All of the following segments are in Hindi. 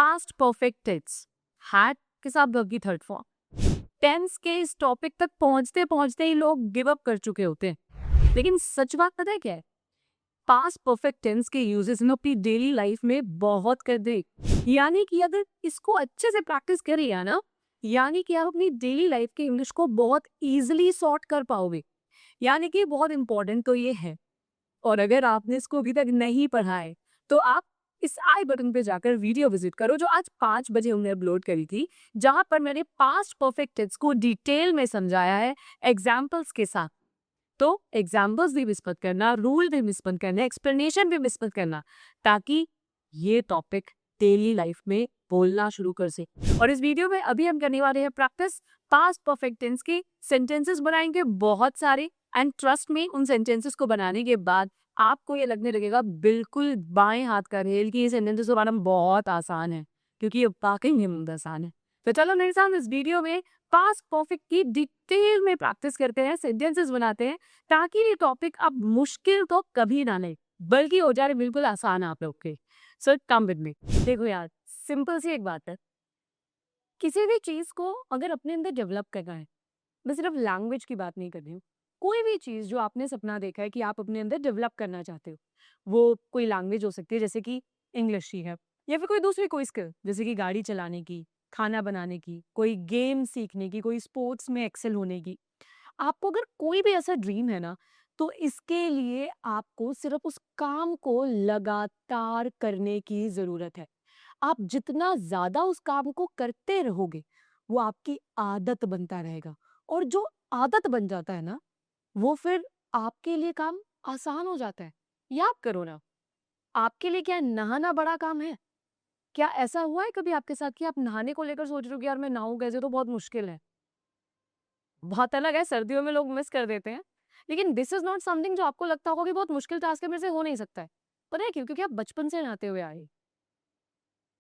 पास्ट परफेक्ट टेंस हैड के साथ वर्ब की थर्ड फॉर्म। टेंस के इस टॉपिक तक पहुंचते पहुंचते ही लोग गिव अप कर चुके होते हैं, लेकिन सच बात पता है क्या है? पास्ट परफेक्ट टेंस के यूजेस हम अपनी डेली लाइफ में बहुत कर दे, यानी कि अगर इसको अच्छे से प्रैक्टिस करिए ना, यानी कि आप अपनी डेली लाइफ के इंग्लिश को बहुत इजीली सॉर्ट कर पाओगे। यानी कि बहुत इंपॉर्टेंट तो ये है। और अगर आपने इसको अभी तक नहीं पढ़ा है तो आप इस आई बटन पे जाकर वीडियो विजिट करो जो आज 5 बजे हमने अपलोड करी थी, जहां पर मैंने पास्ट परफेक्ट टेंस को डिटेल में समझाया है एग्जाम्पल्स के साथ। तो एग्जाम्पल्स भी मिस मत करना, रूल भी मिस मत करना, एक्सप्लेनेशन भी मिस मत करना, ताकि ये टॉपिक डेली लाइफ में बोलना शुरू कर से। और इस वीडियो में अभी हम करने वाले हैं प्रैक्टिस पास्ट परफेक्ट टेंस के। सेंटेंसेस बनाएंगे बहुत सारे, एंड ट्रस्ट में उन सेंटेंसेस को बनाने के बाद आपको ये लगने लगेगा बिल्कुल बाएं हाथ का रेल कि ये सेंटेंसेस को बनाना बहुत आसान है, क्योंकि ये वाकई में बहुत आसान है। तो चलो मेरे साथ इस वीडियो में पास्ट परफेक्ट की डिटेल में प्रैक्टिस करते हैं, सेंटेंसेस बनाते हैं, ताकि ये टॉपिक अब मुश्किल तो कभी ना ले, बल्कि हो जाए बिल्कुल आसान आप लोग के। सो कम विद मी। देखो यार, सिंपल सी एक बात है, किसी भी चीज को अगर अपने अंदर डेवलप करना है, मैं सिर्फ लैंग्वेज की बात नहीं कर रही हूँ, कोई भी चीज जो आपने सपना देखा है कि आप अपने अंदर डेवलप करना चाहते हो, वो कोई लैंग्वेज हो सकती है जैसे कि इंग्लिश ही है, या फिर कोई दूसरी कोई स्किल जैसे कि गाड़ी चलाने की, खाना बनाने की, कोई गेम सीखने की, कोई स्पोर्ट्स में एक्सेल होने की। आपको अगर कोई भी ऐसा ड्रीम है ना, तो इसके लिए आपको सिर्फ उस काम को लगातार करने की जरूरत है। आप जितना ज्यादा उस काम को करते रहोगे, वो आपकी आदत बनता रहेगा। और जो आदत बन जाता है ना, वो फिर आपके लिए काम आसान हो जाता है। याद करो ना, आपके लिए क्या नहाना बड़ा काम है? क्या ऐसा हुआ है कभी आपके साथ कि आप नहाने को लेकर सोच रहे हो कि यार मैं नहाऊं कैसे, तो बहुत मुश्किल है। बहुत अलग है, सर्दियों में लोग मिस कर देते हैं, लेकिन दिस इज नॉट समथिंग जो आपको लगता होगा कि बहुत मुश्किल टास्क है, मेरे से हो नहीं सकता है। पता है क्यों? क्योंकि आप बचपन से नहाते हुए आए।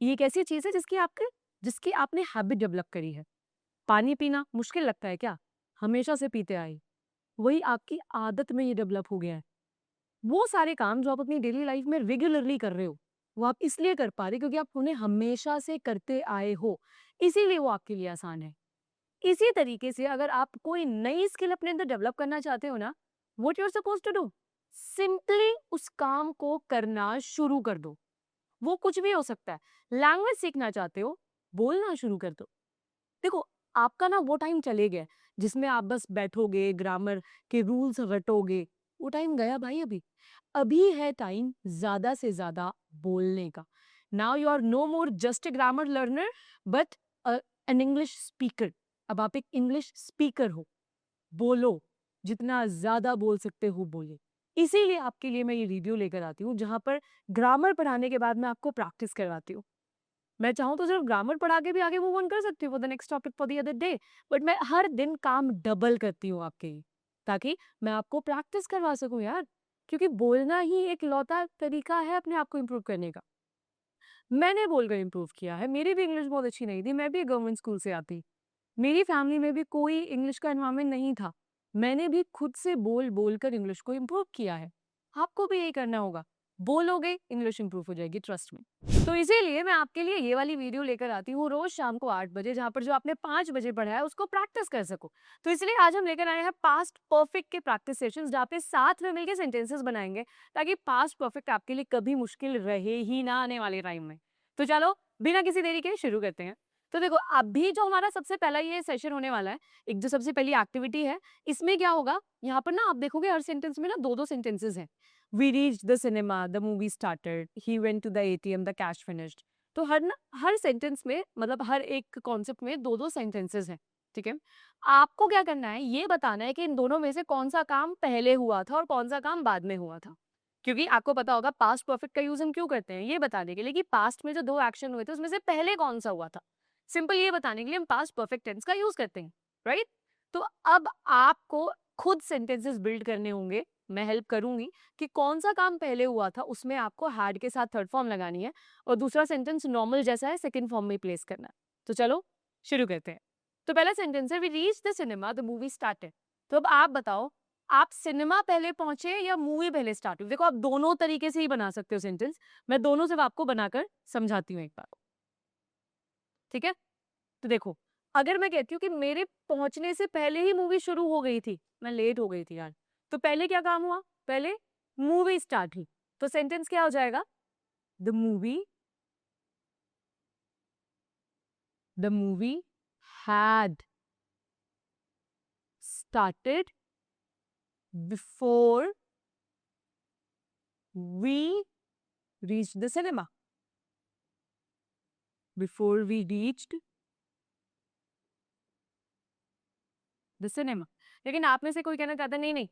ये एक ऐसी चीज है जिसकी आपने हैबिट डेवलप करी है। पानी पीना मुश्किल लगता है क्या? हमेशा से पीते आए, वही आपकी आदत में ये डेवलप हो गया है। वो सारे काम जो आप अपनी डेली लाइफ में रेगुलरली कर रहे हो, वो आप इसलिए कर पा रहे क्योंकि आप उन्हें हमेशा से करते आए हो, इसीलिए वो आपके लिए आसान है। इसी तरीके से अगर आप कोई नई स्किल अपने अंदर डेवलप करना चाहते हो ना, what you are suppose to do, simply उस काम को करना शुरू कर दो। वो कुछ भी हो सकता है। लैंग्वेज सीखना चाहते हो, बोलना शुरू कर दो। देखो, आपका ना वो टाइम चले गया जिसमें आप बस बैठोगे, ग्रामर के रूल्स रटोगे। वो टाइम गया भाई। अभी अभी है टाइम ज्यादा से ज्यादा बोलने का। Now you are no more just a grammar learner, but an English speaker. अब आप एक इंग्लिश स्पीकर हो। बोलो, जितना ज्यादा बोल सकते हो बोले। इसीलिए आपके लिए मैं ये वीडियो लेकर आती हूँ, जहां पर ग्रामर पढ़ाने के बाद मैं आपको प्रैक्टिस करवाती हूँ। मैं चाहूँ तो सिर्फ ग्रामर पढ़ा के भी आगे मूव ऑन कर सकती हूँ for the next topic for the other day, but मैं हर दिन काम डबल करती हूँ आपके लिए, ताकि मैं आपको प्रैक्टिस करवा सकूँ यार। क्योंकि बोलना ही एक लौता तरीका है अपने आप को इम्प्रूव करने का। मैंने बोलकर इम्प्रूव किया है। मेरी भी इंग्लिश बहुत अच्छी नहीं थी, मैं भी गवर्नमेंट स्कूल से आती। मेरी फैमिली में भी कोई इंग्लिश का एनवायरनमेंट नहीं था। मैंने भी खुद से बोल बोल कर इंग्लिश को इम्प्रूव किया है। आपको भी यही करना होगा। बोलोगे, इंग्लिश इम्प्रूव हो जाएगी, ट्रस्ट में। तो इसीलिए मैं आपके लिए ये वाली वीडियो लेकर आती हूँ रोज शाम को 8 बजे, जहाँ पर जो आपने 5 बजे पढ़ा है उसको प्रैक्टिस कर सको। तो इसलिए आज हम लेकर आए हैं पास्ट परफेक्ट के प्रैक्टिस सेशंस, जहाँ पे साथ में मिलकर सेंटेंसेस बनाएंगे, ताकि पास्ट परफेक्ट आपके लिए कभी मुश्किल रहे ही ना आने वाले टाइम में। तो चलो, बिना किसी देरी के शुरू करते हैं। तो देखो, अभी जो हमारा सबसे पहला ये सेशन होने वाला है, एक जो सबसे पहली एक्टिविटी है, इसमें क्या होगा, यहाँ पर ना आप देखोगे हर सेंटेंस में ना दो दो सेंटेंसेस हैं। We reach the cinema, the movie started, he went to the ATM, the cash finished. तो हर सेंटेंस में, मतलब हर एक कॉन्सेप्ट में दो दो सेंटेंसेस हैं। ठीक है, आपको क्या करना है, ये बताना है कि इन दोनों में से कौन सा काम पहले हुआ था और कौन सा काम बाद में हुआ था। क्योंकि आपको पता होगा पास्ट परफेक्ट का यूज हम क्यों करते हैं, ये बताने के लिए कि पास्ट में जो दो एक्शन हुए थे उसमें से पहले कौन सा हुआ था। सिंपल ये बताने के लिए हम पास्ट परफेक्ट टेंस का यूज करते हैं, राइट? तो अब आपको खुद सेंटेंसेस बिल्ड करने होंगे। मैं हेल्प करूंगी कि कौन सा काम पहले हुआ था, उसमें आपको हैड के साथ थर्ड फॉर्म लगानी है, और दूसरा सेंटेंस नॉर्मल जैसा है सेकंड फॉर्म में प्लेस करना है। तो चलो शुरू करते हैं। तो पहला सेंटेंस है, we reach the cinema, the movie started. तो अब आप बताओ, आप सिनेमा पहले पहुंचे या मूवी पहले स्टार्ट हुई? देखो, आप दोनों तरीके से ही बना सकते हो सेंटेंस। मैं दोनों सिर्फ आपको बनाकर समझाती हूँ एक बार। ठीक है, तो देखो, अगर मैं कहती हूँ कि मेरे पहुंचने से पहले ही मूवी शुरू हो गई थी, मैं लेट हो गई थी यार, तो पहले क्या काम हुआ? पहले मूवी स्टार्ट हुई, तो सेंटेंस क्या हो जाएगा? The movie had started before we reached the cinema, before we reached the cinema. लेकिन आप में से कोई कहना चाहता नहीं नहीं,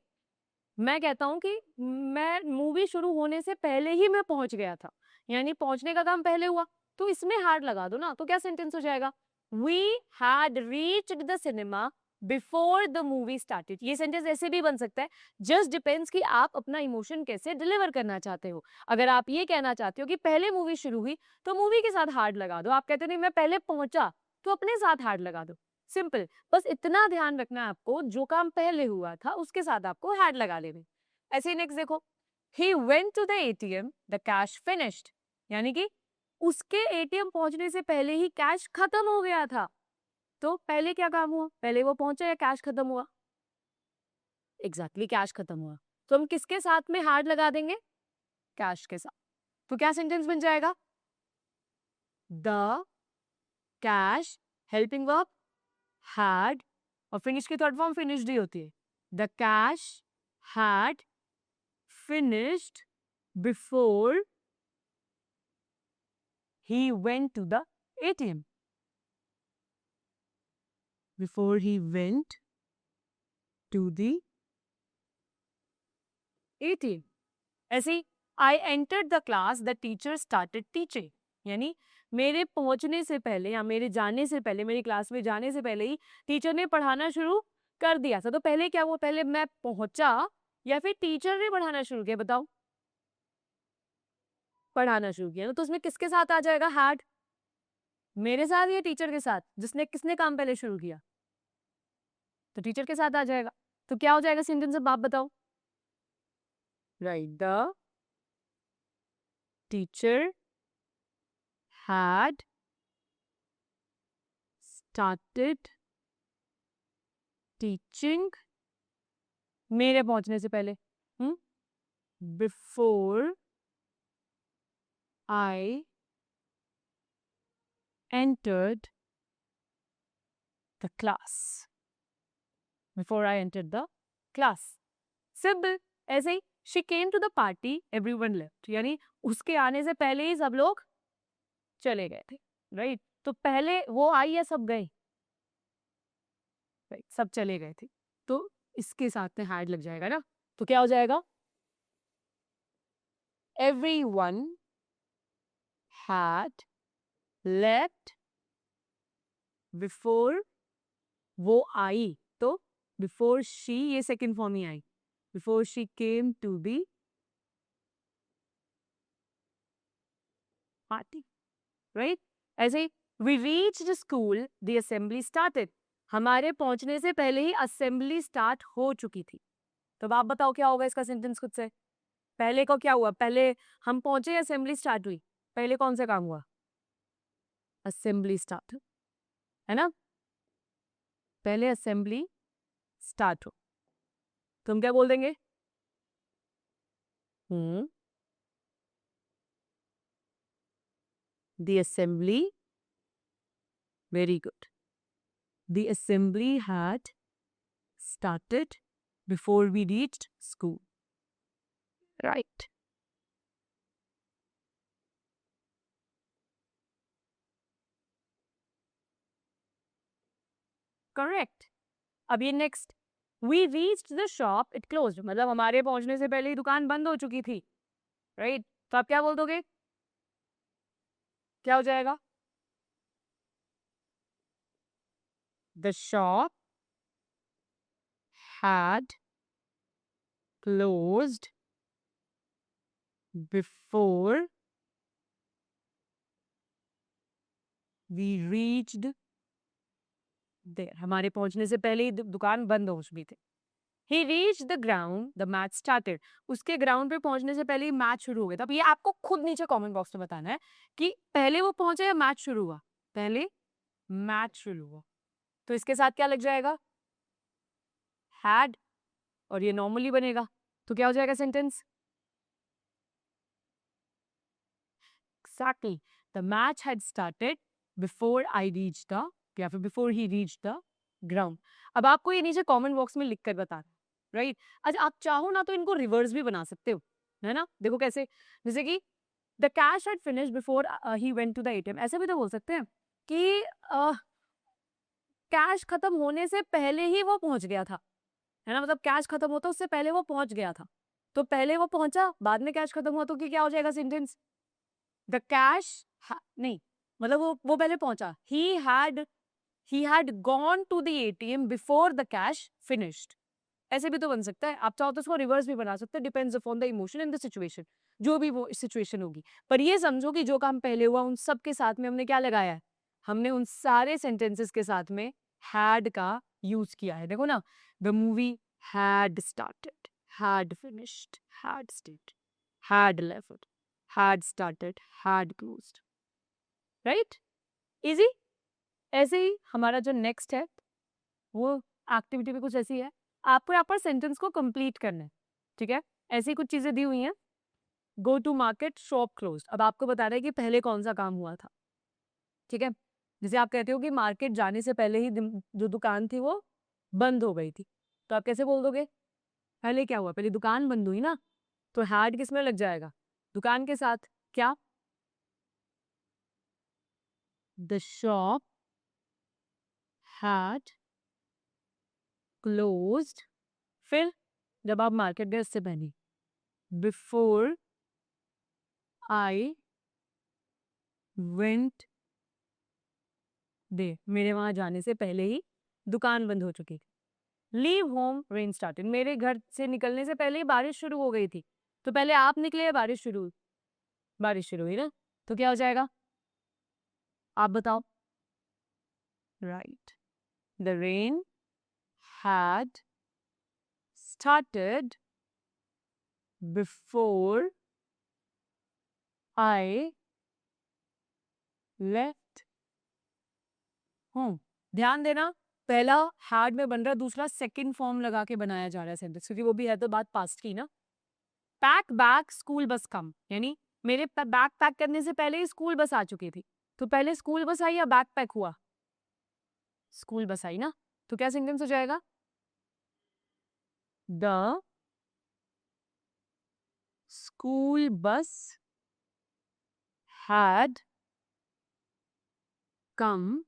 मैं कहता हूं कि मैं मूवी शुरू होने से पहले ही मैं पहुंच गया था, यानी पहुंचने का काम पहले हुआ, तो इसमें हार्ड लगा दो ना, तो क्या सेंटेंस हो जाएगा? We had reached the cinema before the movie started. ये सेंटेंस ऐसे भी बन सकता है, जस्ट डिपेंड्स कि आप अपना इमोशन कैसे डिलीवर करना चाहते हो। अगर आप ये कहना चाहते हो कि पहले मूवी शुरू हुई, तो मूवी के साथ हार्ड लगा दो। आप कहते हो नहीं मैं पहले पहुंचा, तो अपने साथ हार्ड लगा दो। सिंपल, बस इतना ध्यान रखना है आपको, जो काम पहले हुआ था उसके साथ आपको हैड लगा लेने। ऐसे ही नेक्स्ट देखो, he went to the ATM, the cash finished, यानी कि उसके एटीएम पहुंचने से पहले ही कैश खत्म हो गया था। तो पहले क्या काम हुआ? पहले वो पहुंचा या कैश खत्म हुआ? एग्जैक्टली कैश खत्म हुआ। तो हम किसके साथ में हार्ड लगा देंगे? कैश के साथ। तो क्या सेंटेंस बन जाएगा? The cash, helping verb had, और फिनिश की थर्ड फॉर्म फिनिश्ड ही होती है। The cash had finished before he went to the ATM. Before he went to the ATM. ऐसे ही I entered the class, the teacher started teaching. यानी मेरे पहुंचने से पहले या मेरे जाने से पहले, मेरी क्लास में जाने से पहले ही टीचर ने पढ़ाना शुरू कर दिया था। तो पहले क्या हुआ? पहले मैं पहुंचा या फिर टीचर ने पढ़ाना शुरू किया? बताओ। पढ़ाना शुरू किया, तो उसमें किसके साथ आ जाएगा हैड? मेरे साथ या टीचर के साथ? जिसने किसने काम पहले शुरू किया? तो टीचर के साथ आ जाएगा। तो क्या हो जाएगा सेंटेंस? अब आप बताओ। Right, the teacher had started teaching, मेरे पहुंचने से पहले, before I entered the class, before I entered the class. Simple. ऐसे ही she came to the party, everyone left, यानी उसके आने से पहले ही सब लोग चले गए थे। राइट, तो पहले वो आई या सब गए? राइट, सब चले गए थे, तो इसके साथ में हैड लग जाएगा ना। तो क्या हो जाएगा? everyone had left before वो आई, तो बिफोर शी, ये सेकेंड फॉर्म ही आई, before she came to the party. Right, ऐसे ही we reached school, the assembly started, हमारे पहुंचने से पहले ही असेंबली स्टार्ट हो चुकी थी। तो अब आप बताओ क्या होगा इसका सेंटेंस खुद से। पहले को क्या हुआ? पहले हम पहुंचे या असेंबली स्टार्ट हुई? पहले कौन सा काम हुआ? असेंबली स्टार्ट, है ना? पहले असेंबली स्टार्ट हो, तुम क्या बोल देंगे? The assembly, very good. The assembly had started before we reached school. Right. Correct. अब ये next. We reached the shop, it closed. मतलब हमारे पहुंचने से पहले ही दुकान बंद हो चुकी थी. Right. तो आप क्या बोल दोगे? क्या हो जाएगा? The shop had closed before we reached there. हमारे पहुंचने से पहले ही दुकान बंद हो चुकी थी। He reached the ground, the match started. उसके ग्राउंड पे पहुंचने से पहले ही मैच शुरू हो गया था। अब ये आपको खुद नीचे कमेंट बॉक्स में बताना है कि पहले वो पहुंचे या मैच शुरू हुआ। पहले मैचुरल हुआ। तो इसके साथ क्या लग जाएगा? हैड, और ये नॉर्मली बनेगा, तो क्या हो जाएगा sentence? Exactly. The match had started before I reached the, या फिर before he reached the ground. अब आपको ये नीचे कमेंट बॉक्स में लिख कर बता रहा है, राइट? अच्छा, आप चाहो ना तो इनको रिवर्स भी बना सकते हो, है ना? देखो कैसे, जैसे कि the cash had finished before he went to the ATM, ऐसे भी तो बोल सकते हैं कि कैश खत्म होने से पहले ही वो पहुंच गया था, है ना? मतलब कैश खत्म होता उससे पहले वो पहुंच गया था, तो पहले वो पहुंचा, बाद में कैश खत्म हुआ, तो क्या हो जाएगा सेंटेंस? द कैश, नहीं, मतलब वो पहले पहुंचा, he had gone to the ATM before the cash finished. ऐसे भी तो बन सकता है, आप चाहो तो उसको रिवर्स भी बना सकते हैं, depends upon the emotion and the situation, जो भी वो सिचुएशन होगी। पर ये समझो कि जो काम पहले हुआ उन सब के साथ में हमने क्या लगाया है? हमने उन सारे सेंटेंसेस के साथ में हैड का यूज किया है। देखो ना, the movie had started, had finished, had state, had left, had started, had closed, right? Easy? ऐसे ही हमारा जो नेक्स्ट है वो एक्टिविटी भी कुछ ऐसी है, आपको यहाँ पर सेंटेंस को कंप्लीट करना है, ठीक है? ऐसी कुछ चीजें दी हुई हैं, go to market, shop closed. अब आपको बता रहा है कि पहले कौन सा काम हुआ था, ठीक है? जैसे आप कहते हो कि मार्केट जाने से पहले ही जो दुकान थी वो बंद हो गई थी, तो आप कैसे बोल दोगे? पहले क्या हुआ? पहले दुकान बंद हुई ना, तो हैड किस में लग जाएगा? दुकान के साथ। क्या? द शॉप had closed, फिर जब आप मार्केट गए उससे पहले, बिफोर आई वेंट दे, मेरे वहां जाने से पहले ही दुकान बंद हो चुकी थी। लीव होम, रेन स्टार्टेड, मेरे घर से निकलने से पहले ही बारिश शुरू हो गई थी, तो पहले आप निकले या बारिश शुरू हुई? बारिश शुरू हुई ना, तो क्या हो जाएगा? आप बताओ। Right, the rain had started before I left home. ध्यान देना, पहला हैड में बन रहा है, दूसरा सेकंड फॉर्म लगा के बनाया जा रहा है सेंटेंस, क्योंकि वो भी है तो बात पास्ट की ना। पैक बैग, स्कूल बस कम, यानी मेरे बैग पैक करने से पहले ही स्कूल बस आ चुकी थी, तो पहले स्कूल बस आई या बैग पैक हुआ? स्कूल बस आई ना, तो क्या सेंटेंस हो जाएगा? The school bus had come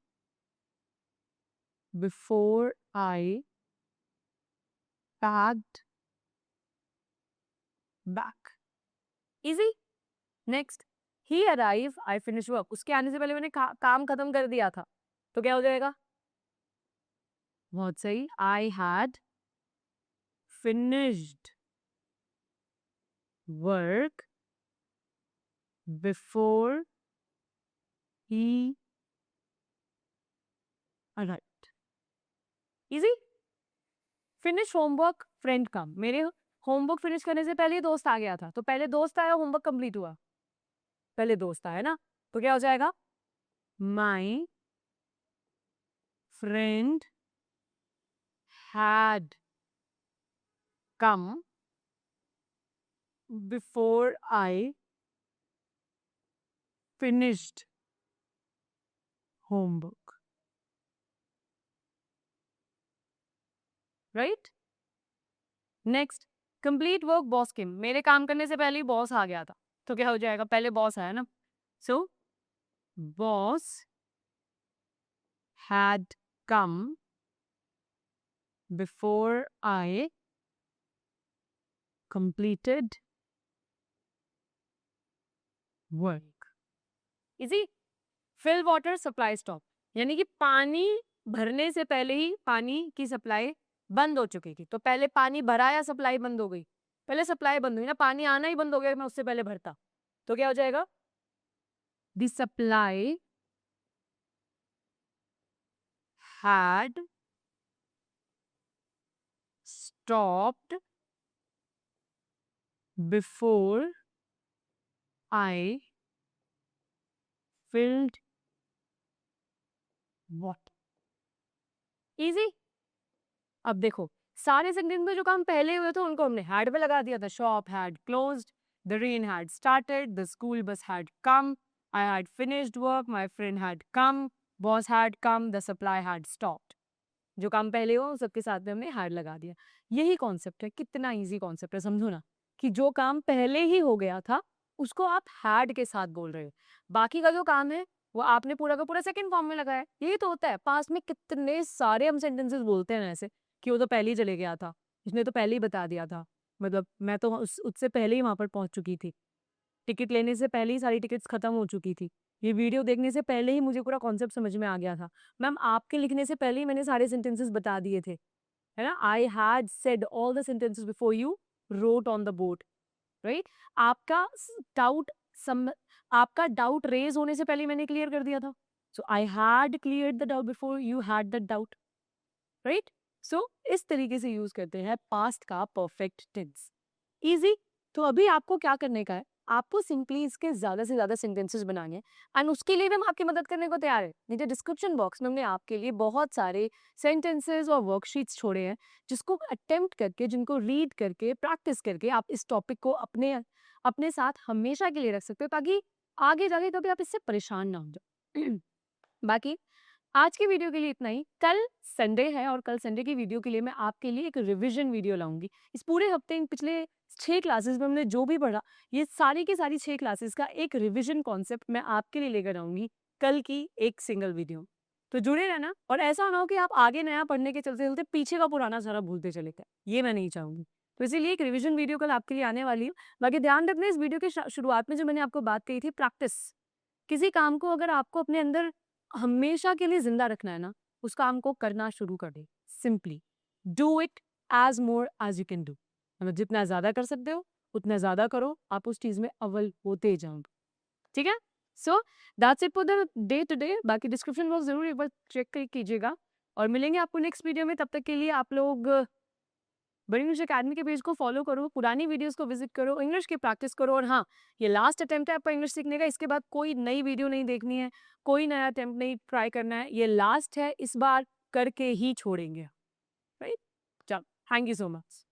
before I packed bag. Easy. Next, he arrive, I finish work, उसके आने से पहले मैंने काम खत्म कर दिया था, तो क्या हो जाएगा? बहुत सही, I had finished work before ही arrived. Easy. Finish homework, friend come, मेरे होमवर्क फिनिश करने से पहले ही दोस्त आ गया था, तो पहले दोस्त आया, होमवर्क कंप्लीट हुआ, पहले दोस्त आया ना, तो क्या हो जाएगा? My friend had come before I finished homework, right? Next, complete work boss came, मेरे काम करने से पहले ही बॉस आ गया था, तो क्या हो जाएगा? पहले बॉस आया ना, so boss had come before I completed work. Easy. Fill water supply stop, यानी कि पानी भरने से पहले ही पानी की सप्लाई बंद हो चुकी थी, तो पहले पानी भरा या सप्लाई बंद हो गई? पहले सप्लाई बंद हुई ना, पानी आना ही बंद हो गया, मैं उससे पहले भरता, तो क्या हो जाएगा? The supply had stopped before I filled what. Easy. अब देखो, सारे सेंटेंस में जो काम पहले हुए थे उनको हमने हैड पे लगा दिया था। Shop had closed, the rain had started, the school bus had come, I had finished work, my friend had come, boss had come, the supply had stopped. जो काम पहले हुआ उन सबके साथ में हमने हैड लगा दिया। यही कॉन्सेप्ट है। कितना इजी कॉन्सेप्ट है, समझो ना, कि जो काम पहले ही हो गया था उसको आप हैड के साथ बोल रहे हो। बाकी का जो काम है वो आपने पूरा का पूरा सेकंड फॉर्म में लगाया है। यही तो होता है। पास्ट में कितने सारे हम सेंटेंसेस बोलते हैं ऐसे कि वो तो पहले ही चले गया था, इसने तो पहले ही बता दिया था, मतलब मैं तो उससे पहले ही वहां पर पहुंच चुकी थी, टिकट लेने से पहले ही सारी टिकट्स खत्म हो चुकी थी, ये वीडियो देखने से पहले ही मुझे पूरा कॉन्सेप्ट समझ में आ गया था, मैम आपके लिखने से पहले ही मैंने सारे सेंटेंसेस बता दिए थे, है ना। I had said all the sentences before you wrote on the board, right. आपका डाउट सम आपका डाउट रेज होने से पहले मैंने क्लियर कर दिया था। So I had cleared the doubt before you had the doubt, right. So इस तरीके से यूज करते हैं पास्ट का परफेक्ट टेंस। इजी। तो अभी आपको क्या करने का है, आपको सिंपली इसके ज्यादा से ज्यादा सेंटेंसेस बनाने हैं एंड उसके लिए भी हम आपकी मदद करने को तैयार है। नीचे डिस्क्रिप्शन बॉक्स में हमने आपके लिए बहुत सारे सेंटेंसेस और वर्कशीट्स छोड़े हैं, जिसको अटेम्प्ट करके, जिनको रीड करके, प्रैक्टिस करके आप इस टॉपिक को अपने अपने साथ हमेशा के लिए रख सकते हो, ताकि आगे जाके कभी आप इससे परेशान ना हो जाओ। बाकी आज की वीडियो के लिए इतना ही। कल संडे है और कल संडे की वीडियो के लिए मैं आपके लिए एक रिवीजन वीडियो लाऊंगी। इस पूरे हफ्ते इन पिछले 6 क्लासेस में हमने जो भी पढ़ा, ये सारी की सारी 6 क्लासेस का एक रिवीजन कॉन्सेप्ट मैं आपके लिए लेकर आऊंगी कल की एक सिंगल वीडियो। तो जुड़े रहना, और ऐसा ना हो कि आप आगे नया पढ़ने के चलते चलते पीछे का पुराना सारा भूलते चले गए, ये मैं नहीं चाहूंगी। तो इसीलिए एक रिवीजन वीडियो कल आपके लिए आने वाली है। बाकी ध्यान रखना, इस वीडियो के शुरुआत में जो मैंने आपको बात कही थी, प्रैक्टिस। किसी काम को अगर आपको अपने अंदर हमेशा के लिए जिंदा रखना है ना, उस काम को करना शुरू कर दे। Simply do it as more as you can do. मतलब जितना ज्यादा कर सकते हो उतना ज्यादा करो, आप उस चीज में अव्वल होते जाओगे। ठीक है। So that's it for the day today. बाकी डिस्क्रिप्शन बॉक्स जरूर एक बार चेक कीजिएगा, और मिलेंगे आपको नेक्स्ट वीडियो में। तब तक के लिए आप लोग बड़ी इंग्लिश अकेडमी के पेज को फॉलो करो, पुरानी वीडियोस को विजिट करो, इंग्लिश की प्रैक्टिस करो। और हाँ, ये लास्ट अटेम्प्ट है आपका इंग्लिश सीखने का। इसके बाद कोई नई वीडियो नहीं देखनी है, कोई नया अटेम्प्ट नहीं ट्राई करना है। ये लास्ट है, इस बार करके ही छोड़ेंगे, राइट। चलो, थैंक यू सो मच।